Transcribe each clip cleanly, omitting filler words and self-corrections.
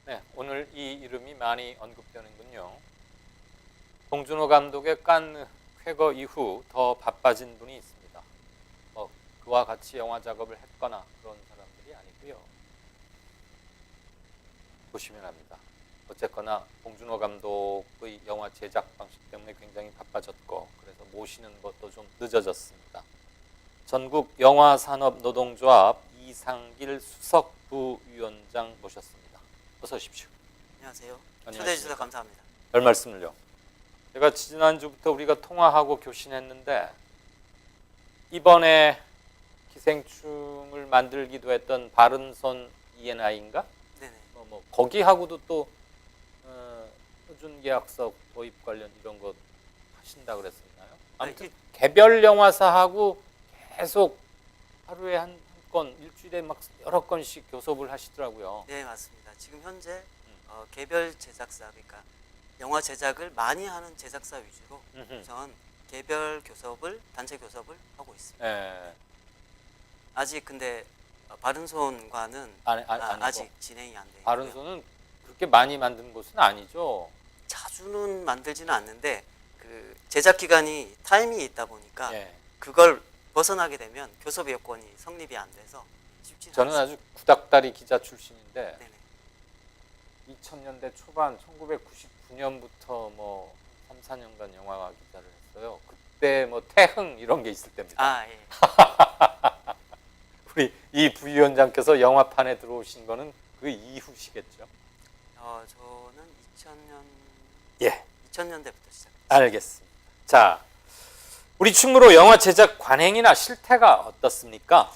네, 오늘 이 이름이 많이 언급되는군요. 봉준호 감독의 칸 쾌거 이후 더 바빠진 분이 있습니다. 그와 같이 영화 작업을 했거나 그런 사람들이 아니고요. 보시면 합니다. 어쨌거나 봉준호 감독의 영화 제작 방식 때문에 굉장히 바빠졌고 그래서 모시는 것도 좀 늦어졌습니다. 전국 영화산업노동조합 이상길 수석 부위원장 모셨습니다. 어서 오십시오. 안녕하세요. 안녕하십니까. 초대해 주셔서 감사합니다. 별 말씀을요. 제가 지난주부터 우리가 통화하고 교신했는데 이번에 기생충을 만들기도 했던 바른손 E&I인가? 네네. 거기하고도 또 표준계약서 도입 관련 이런 거 하신다 그랬었나요? 아무튼 개별 영화사하고 계속 하루에 한 건, 일주일에 막 여러 건씩 교섭을 하시더라고요. 네, 맞습니다. 지금 현재 개별 제작사, 그러니까 영화 제작을 많이 하는 제작사 위주로 우선 개별 교섭을, 단체 교섭을 하고 있습니다. 예. 아직 근데 바른손과는 아직 진행이 안 돼요. 바른손은 그렇게 많이 만든 곳은 아니죠. 자주는 만들지는 않는데 그 제작 기간이 타이밍이 있다 보니까 예. 그걸 벗어나게 되면 교섭 여건이 성립이 안 돼서 쉽지 않습니다. 저는 아주 구닥다리 기자 출신인데 네네. 2000년대 초반 1999년부터 3, 4년간 영화가 기자를 했어요. 그때 태흥 이런 게 있을 때입니다. 아, 예. 우리 이 부위원장께서 영화판에 들어오신 거는 그 이후시겠죠? 저는 2000년 예. 2000년대부터 시작. 알겠습니다. 자, 우리 충무로 영화 제작 관행이나 실태가 어떻습니까?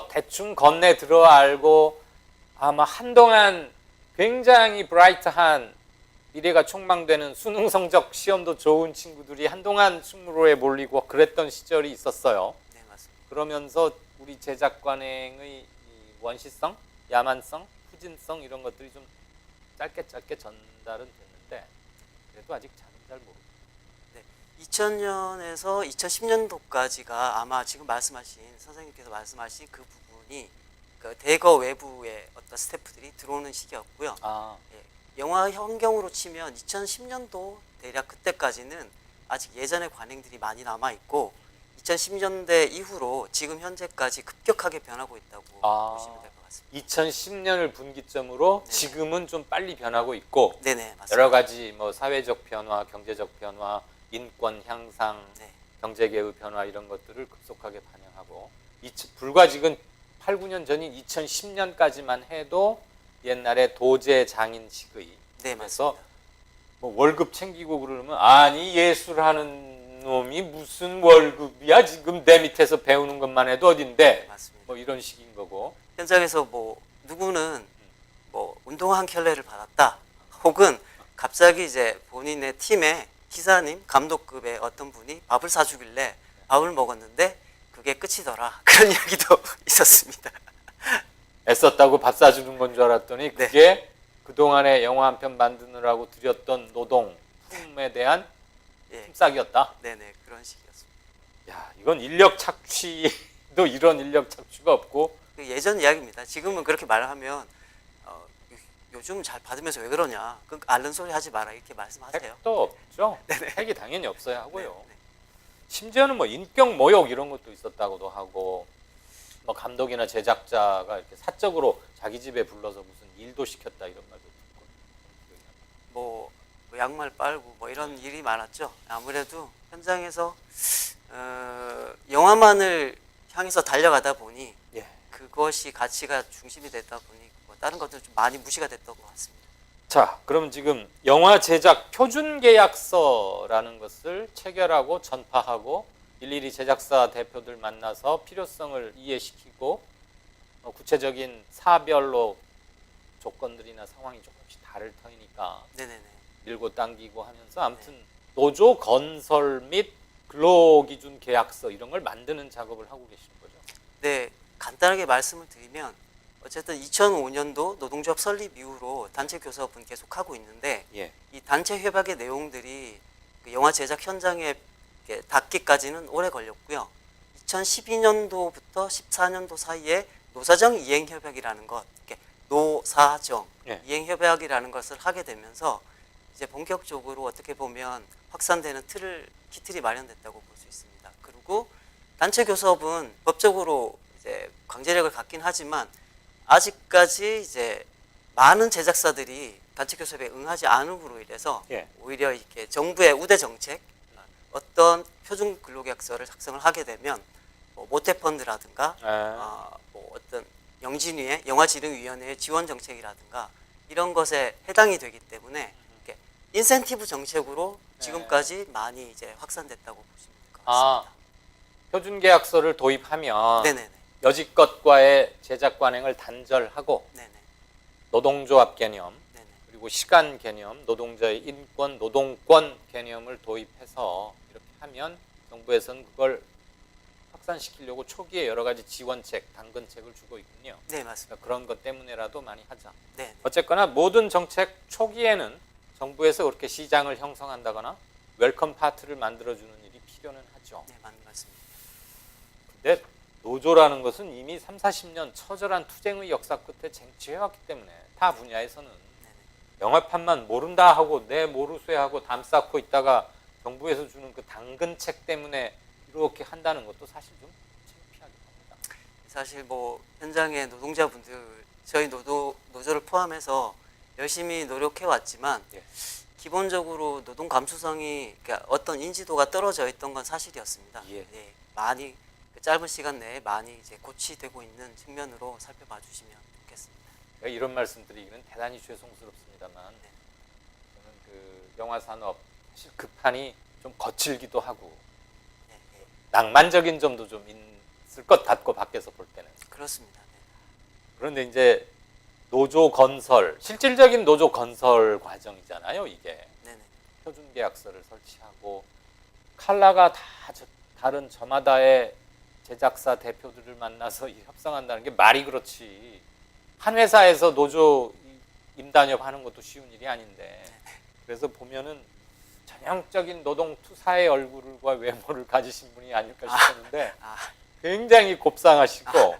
대충 건네 들어 알고 아마 한동안 굉장히 브라이트한 미래가 촉망되는 수능 성적 시험도 좋은 친구들이 한동안 충무로에 몰리고 그랬던 시절이 있었어요. 네, 맞습니다. 그러면서 우리 제작 관행의 원시성, 야만성, 후진성 이런 것들이 좀 짧게 전달은 됐는데 그래도 아직 잘 모르고. 2000년에서 2010년도까지가 아마 지금 말씀하신 선생님께서 말씀하신 그 부분이 그 대거 외부의 어떤 스태프들이 들어오는 시기였고요. 예, 영화 환경으로 치면 2010년도 대략 그때까지는 아직 예전의 관행들이 많이 남아 있고 2010년대 이후로 지금 현재까지 급격하게 변하고 있다고 보시면 될 것 같습니다. 2010년을 분기점으로 네네. 지금은 좀 빨리 변하고 있고 네네, 맞습니다. 여러 가지 사회적 변화, 경제적 변화, 인권 향상, 네. 경제계의 변화 이런 것들을 급속하게 반영하고 불과 지금 8, 9년 전인 2010년까지만 해도 옛날에 도제 장인식의 네, 그래서 맞습니다. 월급 챙기고 그러면 아니 예술하는 놈이 무슨 월급이야 지금 내 밑에서 배우는 것만 해도 어딘데 맞습니다. 이런 식인 거고 현장에서 누구는 운동 한 켤레를 받았다 혹은 갑자기 이제 본인의 팀에 기사님, 감독급의 어떤 분이 밥을 사주길래 밥을 먹었는데 그게 끝이더라 그런 이야기도 있었습니다. 애썼다고 밥 사주는 건 줄 알았더니 그게 그동안에 영화 한 편 만드느라고 들였던 노동, 품에 대한 품삯이었다. 네네, 그런 식이었습니다. 야, 이건 인력 착취도 이런 인력 착취가 없고 예전 이야기입니다. 지금은 그렇게 말하면 요즘 잘 받으면서 왜 그러냐, 그 앓는 소리 하지 마라 이렇게 말씀하세요. 핵도 없죠. 네네. 핵이 당연히 없어야 하고요. 네. 심지어는 인격 모욕 이런 것도 있었다고도 하고 감독이나 제작자가 이렇게 사적으로 자기 집에 불러서 무슨 일도 시켰다 이런 말도 듣고 양말 빨고 이런 일이 많았죠. 아무래도 현장에서 영화만을 향해서 달려가다 보니 그것이 가치가 중심이 됐다 보니 다른 것들은 좀 많이 무시가 됐던 것 같습니다. 자, 그럼 지금 영화 제작 표준 계약서라는 것을 체결하고 전파하고 일일이 제작사 대표들 만나서 필요성을 이해시키고 구체적인 사별로 조건들이나 상황이 조금씩 다를 터이니까 네네네. 밀고 당기고 하면서 아무튼 노조 건설 및 근로기준 계약서 이런 걸 만드는 작업을 하고 계시는 거죠? 네, 간단하게 말씀을 드리면 어쨌든 2005년도 노동조합 설립 이후로 단체 교섭은 계속하고 있는데 이 단체 협약의 내용들이 그 영화 제작 현장에 닿기까지는 오래 걸렸고요. 2012년도부터 14년도 사이에 노사정 이행협약이라는 것, 노사정 예. 이행협약이라는 것을 하게 되면서 이제 본격적으로 어떻게 보면 확산되는 기틀이 마련됐다고 볼 수 있습니다. 그리고 단체 교섭은 법적으로 이제 강제력을 갖긴 하지만 아직까지 이제 많은 제작사들이 단체 교섭에 응하지 않음으로 인해서 예. 오히려 이렇게 정부의 우대 정책, 어떤 표준 근로계약서를 작성을 하게 되면 뭐 모태펀드라든가 뭐 어떤 영진위의 영화진흥위원회의 지원 정책이라든가 이런 것에 해당이 되기 때문에 이렇게 인센티브 정책으로 지금까지 많이 이제 확산됐다고 보시면 될 것 같습니다. 표준 계약서를 도입하면 네네네. 여지껏과의 제작 관행을 단절하고 네네. 노동조합 개념 네네. 그리고 시간 개념, 노동자의 인권, 노동권 개념을 도입해서 이렇게 하면 정부에서는 그걸 확산시키려고 초기에 여러 가지 지원책, 당근책을 주고 있군요. 네, 맞습니다. 그러니까 그런 것 때문에라도 많이 하자. 네. 어쨌거나 모든 정책 초기에는 정부에서 그렇게 시장을 형성한다거나 웰컴 파트를 만들어주는 일이 필요는 하죠. 네, 맞는 말씀입니다. 근데 노조라는 것은 이미 3, 40년 처절한 투쟁의 역사 끝에 쟁취해왔기 때문에 타 분야에서는 네네. 영화판만 모른다 하고 내 모르쇠 하고 담 쌓고 있다가 정부에서 주는 그 당근책 때문에 이렇게 한다는 것도 사실 좀 창피하긴 합니다. 사실 뭐 현장의 노동자분들 저희 노조를 포함해서 열심히 노력해 왔지만 예. 기본적으로 노동 감수성이 그러니까 어떤 인지도가 떨어져 있던 건 사실이었습니다. 예. 네, 많이 그 짧은 시간 내에 많이 이제 고치되고 있는 측면으로 살펴봐 주시면 좋겠습니다. 제가 이런 말씀드리기는 대단히 죄송스럽습니다만 저는 그 영화 산업 사실 급판이 좀 거칠기도 하고 네, 네. 낭만적인 점도 좀 있을 것 같고 밖에서 볼 때는 그렇습니다. 네. 그런데 이제 노조 건설 실질적인 노조 건설 과정이잖아요. 이게 네네. 표준 계약서를 설치하고 칼라가 다 다른 저마다의 제작사 대표들을 만나서 협상한다는 게 말이 그렇지 한 회사에서 노조 임단협 하는 것도 쉬운 일이 아닌데 그래서 보면은 전형적인 노동투사의 얼굴과 외모를 가지신 분이 아닐까 싶었는데 굉장히 곱상하시고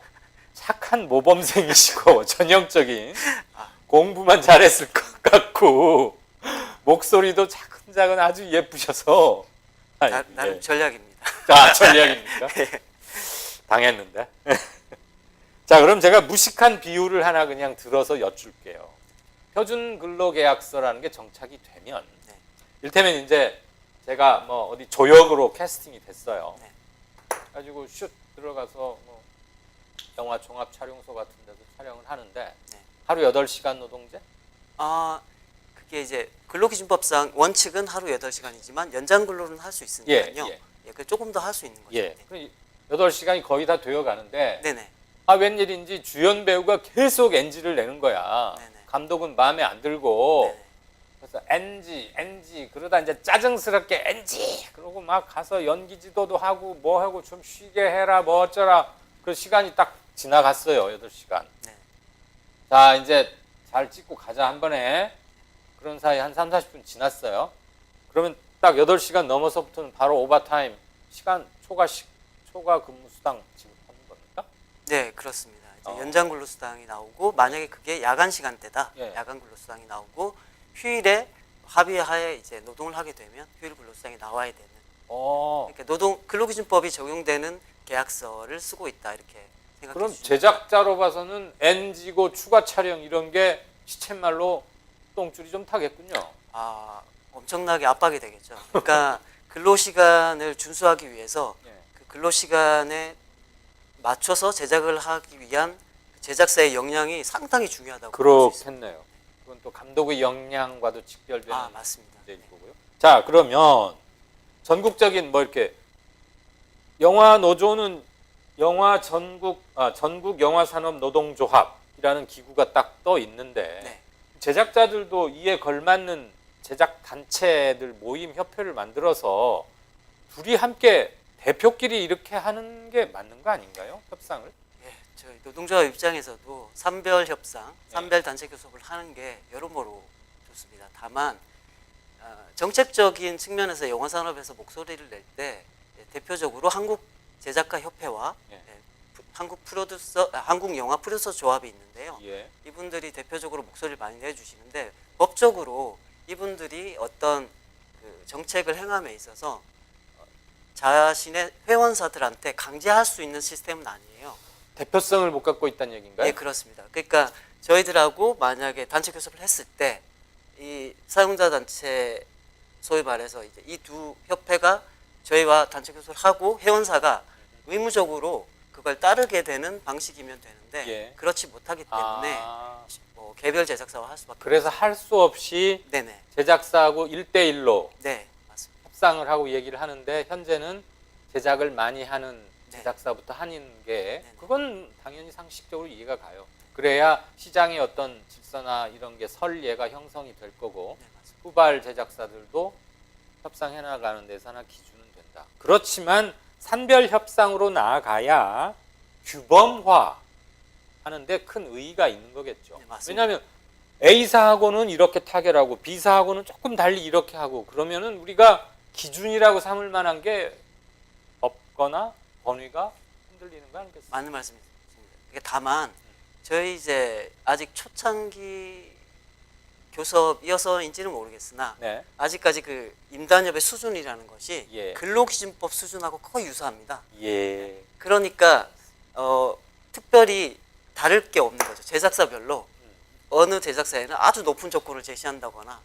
착한 모범생이시고 전형적인 공부만 잘했을 것 같고 목소리도 차근차근 아주 예쁘셔서 나름 예. 전략입니다. 전략입니까? 당했는데. 자, 그럼 제가 무식한 비유를 하나 그냥 들어서 여쭐게요. 표준 근로계약서라는 게 정착이 되면 네. 이를테면 이제 제가 뭐 어디 조역으로 캐스팅이 됐어요. 네. 가지고 슛 들어가서 뭐 영화 종합 촬영소 같은 데서 촬영을 하는데 네. 하루 8시간 노동제? 그게 이제 근로기준법상 원칙은 하루 8시간이지만 연장 근로는 할 수 있으니까요. 예, 그 조금 더 할 수 있는 거죠. 예. 네. 8시간이 거의 다 되어 가는데 네네. 웬일인지 주연 배우가 계속 NG를 내는 거야. 네네. 감독은 마음에 안 들고 네네. 그래서 NG 그러다 이제 짜증스럽게 NG 그러고 막 가서 연기 지도도 하고 뭐 하고 좀 쉬게 해라 뭐 어쩌라 그 시간이 딱 지나갔어요. 8시간. 네. 자 이제 잘 찍고 가자 한 번에 그런 사이 한 3, 40분 지났어요. 그러면 딱 8시간 넘어서부터는 바로 오버타임 시간 초과 근무 수당 지급하는 겁니까? 네, 그렇습니다. 이제 연장 근로수당이 나오고 만약에 그게 야간 시간대다. 예. 야간 근로수당이 나오고 휴일에 합의하에 이제 노동을 하게 되면 휴일 근로수당이 나와야 되는. 그러니까 근로기준법이 적용되는 계약서를 쓰고 있다 이렇게 생각해 그럼 주시면 제작자로 봐서는 NG고 추가 촬영 이런 게 시쳇말로 똥줄이 좀 타겠군요. 엄청나게 압박이 되겠죠. 그러니까 근로시간을 준수하기 위해서 예. 그 근로시간에 맞춰서 제작을 하기 위한 제작사의 역량이 상당히 중요하다고 볼 수 있습니다. 그렇겠네요. 그건 또 감독의 역량과도 직결되는 맞습니다. 문제인 네. 거고요. 자, 그러면 전국적인 뭐 이렇게 영화 노조는 전국 영화 산업 노동조합이라는 기구가 딱 떠 있는데 네. 제작자들도 이에 걸맞는 제작 단체들 모임 협회를 만들어서 둘이 함께 대표끼리 이렇게 하는 게 맞는 거 아닌가요? 협상을? 예, 저희 노동조합 입장에서도 산별 협상, 산별 단체 교섭을 하는 게 여러모로 좋습니다. 다만 정책적인 측면에서 영화 산업에서 목소리를 낼 때 대표적으로 한국 제작가 협회와 예. 한국 영화 프로듀서 조합이 있는데요. 예. 이분들이 대표적으로 목소리를 많이 내주시는데 법적으로 이분들이 어떤 그 정책을 행함에 있어서 자신의 회원사들한테 강제할 수 있는 시스템은 아니에요. 대표성을 못 갖고 있다는 얘기인가요? 네, 그렇습니다. 그러니까 저희들하고 만약에 단체 교섭을 했을 때 이 사용자 단체 소위 말해서 이제 이 두 협회가 저희와 단체 교섭을 하고 회원사가 의무적으로 그걸 따르게 되는 방식이면 되는데 예. 그렇지 못하기 때문에 아, 뭐 개별 제작사와 할 수밖에 그래서 할 수 없이 네네. 제작사하고 1대1로 네, 맞습니다. 협상을 하고 얘기를 하는데 현재는 제작을 많이 하는 네. 제작사부터 하는 게 네네. 그건 당연히 상식적으로 이해가 가요. 그래야 시장의 어떤 질서나 이런 게 선례가 형성이 될 거고 네, 맞습니다. 후발 제작사들도 협상해 나가는 데서 하나 기준은 된다. 그렇지만 산별 협상으로 나아가야 규범화 하는데 큰 의의가 있는 거겠죠. 네, 맞습니다. 왜냐하면 A사하고는 이렇게 타결하고 B사하고는 조금 달리 이렇게 하고 그러면은 우리가 기준이라고 삼을 만한 게 없거나 권위가 흔들리는 거 아니겠습니까? 맞는 말씀이십니다. 이게 다만 저희 이제 아직 초창기 교섭이어서인지는 모르겠으나 네. 아직까지 그 임단협의 수준이라는 것이 예. 근로기준법 수준하고 거의 유사합니다. 예. 그러니까 특별히 다를 게 없는 거죠. 제작사별로 어느 제작사에는 아주 높은 조건을 제시한다거나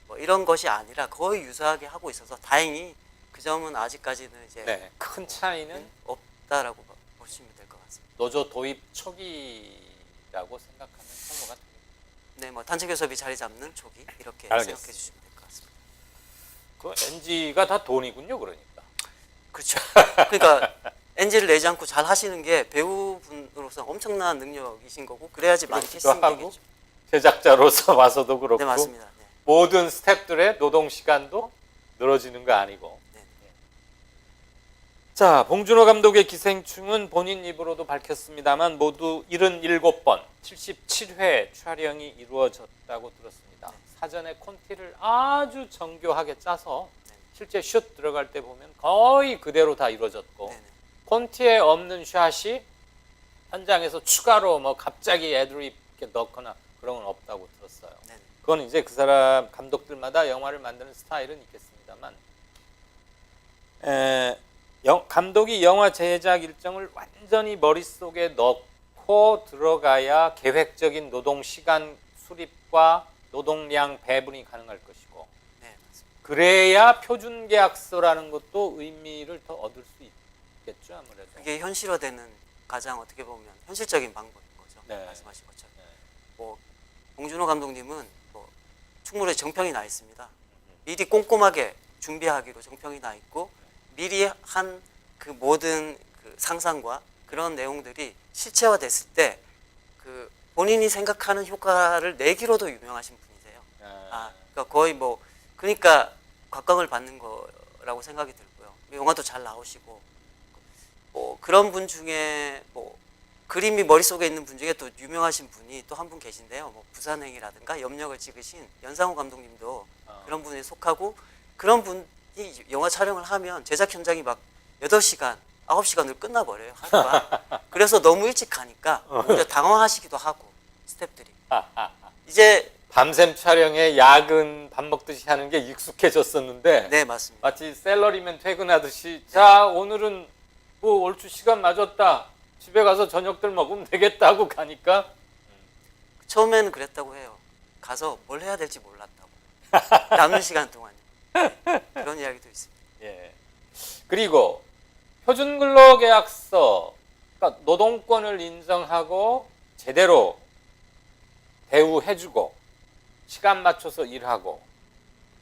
뭐 이런 것이 아니라 거의 유사하게 하고 있어서 다행히 그 점은 아직까지는 이제 네. 큰 차이는 없다라고 보시면 될 것 같습니다. 노조 도입 초기라고 생각하면 성공가 됩니다. 네, 뭐 단체 교섭이 자리 잡는 초기 이렇게 알겠습니다. 생각해 주시면 될 것 같습니다. 그 NG가 다 돈이군요, 그러니까. 그렇죠. 그러니까 NG를 내지 않고 잘 하시는 게 배우분으로서 엄청난 능력이신 거고 그래야지 많이 그렇기도 하고 캐스팅되겠죠. 제작자로서 봐서도 그렇고 네, 맞습니다. 네. 모든 스태프들의 노동 시간도 늘어지는 거 아니고. 네. 자, 봉준호 감독의 기생충은 본인 입으로도 밝혔습니다만 모두 77번, 77회 촬영이 이루어졌다고 들었습니다. 네. 사전에 콘티를 아주 정교하게 짜서 네. 실제 슛 들어갈 때 보면 거의 그대로 다 이루어졌고 네네. 콘티에 없는 샷이 현장에서 추가로 뭐 갑자기 애드립 이렇게 넣거나 그런 건 없다고 들었어요. 네네. 그건 이제 그 사람 감독들마다 영화를 만드는 스타일은 있겠습니다만 감독이 영화 제작 일정을 완전히 머릿속에 넣고 들어가야 계획적인 노동 시간 수립과 노동량 배분이 가능할 것이고 네, 맞습니다. 그래야 표준 계약서라는 것도 의미를 더 얻을 수 있겠죠, 아무래도. 그게 현실화되는 가장 어떻게 보면 현실적인 방법인 거죠. 네. 말씀하신 것처럼. 네. 뭐 봉준호 감독님은 뭐 충무로에 정평이 나 있습니다. 미리 꼼꼼하게 준비하기로 정평이 나 있고 미리 한 그 모든 그 상상과 그런 내용들이 실체화됐을 때 그 본인이 생각하는 효과를 내기로도 유명하신 분이세요. 그러니까 거의 뭐 그러니까 각광을 받는 거라고 생각이 들고요. 영화도 잘 나오시고 뭐 그런 분 중에 뭐 그림이 머릿속에 있는 분 중에 또 유명하신 분이 또 한 분 계신데요. 뭐 부산행이라든가 염력을 찍으신 연상호 감독님도 그런 분에 속하고 그런 분이 영화 촬영을 하면 제작 현장이 막 8시간, 9시간으로 끝나버려요. 하루가. 그래서 너무 일찍 가니까 오히려 당황하시기도 하고 스태프들이. 이제 밤샘 촬영에 야근 밥 먹듯이 하는 게 익숙해졌었는데 네, 맞습니다. 마치 셀러리맨 퇴근하듯이 자 오늘은 뭐 얼추 시간 맞았다 집에 가서 저녁들 먹으면 되겠다 하고 가니까 처음에는 그랬다고 해요. 가서 뭘 해야 될지 몰랐다고. 남는 시간 동안요. 그런 이야기도 있습니다. 예. 그리고 표준근로계약서 그러니까 노동권을 인정하고 제대로 대우해주고 시간 맞춰서 일하고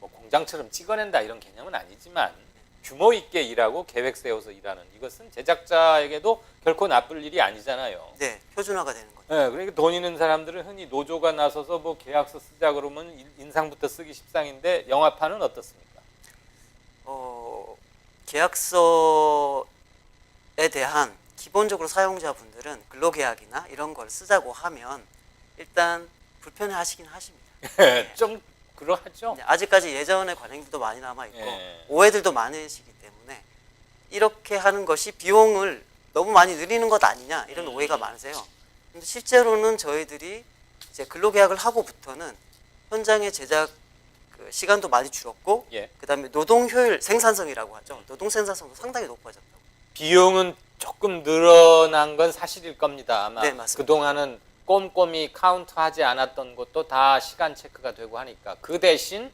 뭐 공장처럼 찍어낸다 이런 개념은 아니지만 규모 있게 일하고 계획 세워서 일하는 이것은 제작자에게도 결코 나쁠 일이 아니잖아요. 네, 표준화가 되는 거죠. 네, 그러니까 돈 있는 사람들은 흔히 노조가 나서서 뭐 계약서 쓰자 그러면 인상부터 쓰기 십상인데 영화판은 어떻습니까? 계약서에 대한 기본적으로 사용자분들은 근로계약이나 이런 걸 쓰자고 하면 일단 불편해하시긴 하십니다. 좀 그러하죠. 아직까지 예전의 관행들도 많이 남아있고 예. 오해들도 많으시기 때문에 이렇게 하는 것이 비용을 너무 많이 느리는 것 아니냐 이런 오해가 많으세요. 근데 실제로는 저희들이 이제 근로계약을 하고부터는 현장의 제작 그 시간도 많이 줄었고, 예. 그다음에 노동 효율, 생산성이라고 하죠. 노동 생산성도 상당히 높아졌다고. 비용은 조금 늘어난 건 사실일 겁니다. 아마 네, 맞습니다. 그동안은 꼼꼼히 카운트하지 않았던 것도 다 시간 체크가 되고 하니까 그 대신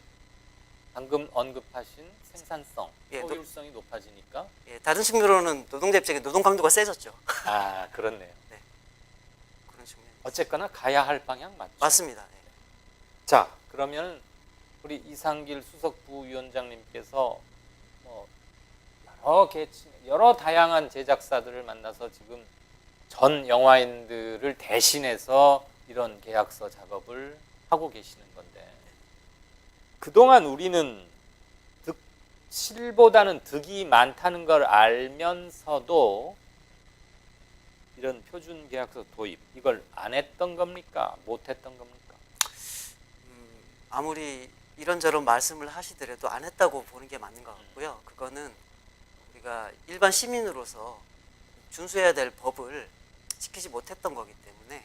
방금 언급하신 생산성, 예, 효율성이 높아지니까 예, 다른 측면으로는 노동자 입장에 노동 강도가 세졌죠. 아 그렇네요. 그런 측면. 어쨌거나 가야 할 방향 맞죠? 맞습니다. 예. 자 그러면 우리 이상길 수석부위원장님께서 뭐 여러 다양한 제작사들을 만나서 지금 전 영화인들을 대신해서 이런 계약서 작업을 하고 계시는 건데 그동안 우리는 실보다는 득이 많다는 걸 알면서도 이런 표준 계약서 도입 이걸 안 했던 겁니까? 못 했던 겁니까? 아무리 이런저런 말씀을 하시더라도 안 했다고 보는 게 맞는 것 같고요. 그거는 우리가 일반 시민으로서 준수해야 될 법을 지키지 못했던 거기 때문에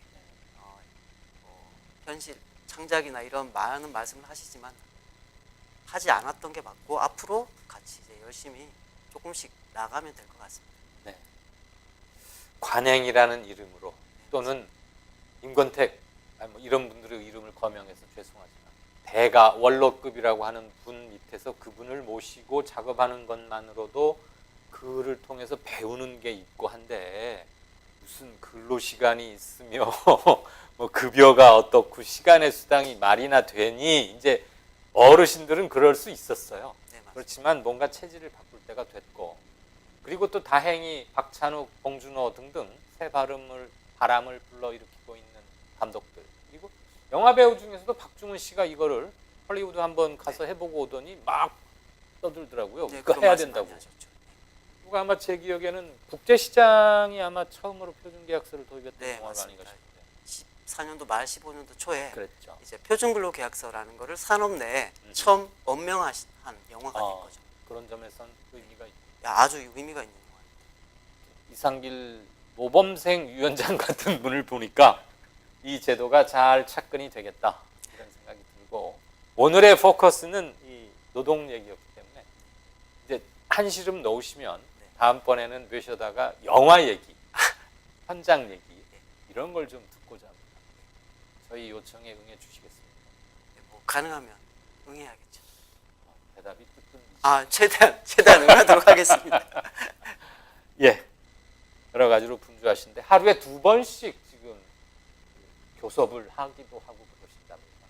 현실 창작이나 이런 많은 말씀을 하시지만 하지 않았던 게 맞고 앞으로 같이 이제 열심히 조금씩 나가면 될 것 같습니다. 네. 관행이라는 이름으로 또는 임권택 뭐 이런 분들의 이름을 거명해서 죄송하지만 대가 원로급이라고 하는 분 밑에서 그분을 모시고 작업하는 것만으로도 그를 통해서 배우는 게 있고 한데 무슨 근로 시간이 있으며 뭐 급여가 어떻고 시간의 수당이 말이나 되니 이제 어르신들은 그럴 수 있었어요. 네, 맞습니다. 그렇지만 뭔가 체질을 바꿀 때가 됐고 그리고 또 다행히 박찬욱, 봉준호 등등 새 바람을 불러일으키고 있는 감독들 그리고 영화배우 중에서도 박중훈 씨가 이거를 헐리우드 한번 가서 해보고 오더니 막 떠들더라고요. 네, 그거 그런 해야 말씀 된다고. 많이 하셨죠. 누가 아마 제 기억에는 국제시장이 아마 처음으로 표준계약서를 도입했던 네, 영화가 아닌가 맞습니다. 싶은데 14년도 말 15년도 초에 그랬죠. 이제 표준근로계약서라는 거를 산업 내에 처음 엄명한 영화가 된 거죠. 그런 점에선 의미가 있고 아주 의미가 있는 영화입니다. 이상길 모범생 위원장 같은 분을 보니까 이 제도가 잘 착근이 되겠다 이런 생각이 들고 오늘의 포커스는 이 노동 얘기였기 때문에 이제 한시름 놓으시면 다음번에는 몇 쉬다가 영화 얘기, 현장 얘기 이런 걸 좀 듣고자 합니다. 저희 요청에 응해 주시겠습니까? 네, 뭐 가능하면 응해야겠죠. 대답이 뜻깊으시 최대한 응하도록 하겠습니다. 예, 여러 가지로 분주하신데 하루에 2번씩 지금 교섭을 하기도 하고 그러신답니다.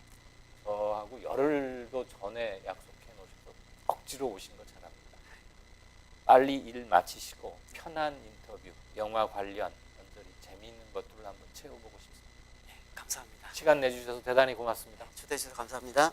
저하고 열흘도 전에 약속해 놓으셔서 억지로 오신 거 잘합니다. 빨리 일 마치시고 편한 인터뷰, 영화 관련 연절히 재미있는 것들을 한번 채워보고 싶습니다. 네, 감사합니다. 시간 내주셔서 대단히 고맙습니다. 초대해 주셔서 감사합니다.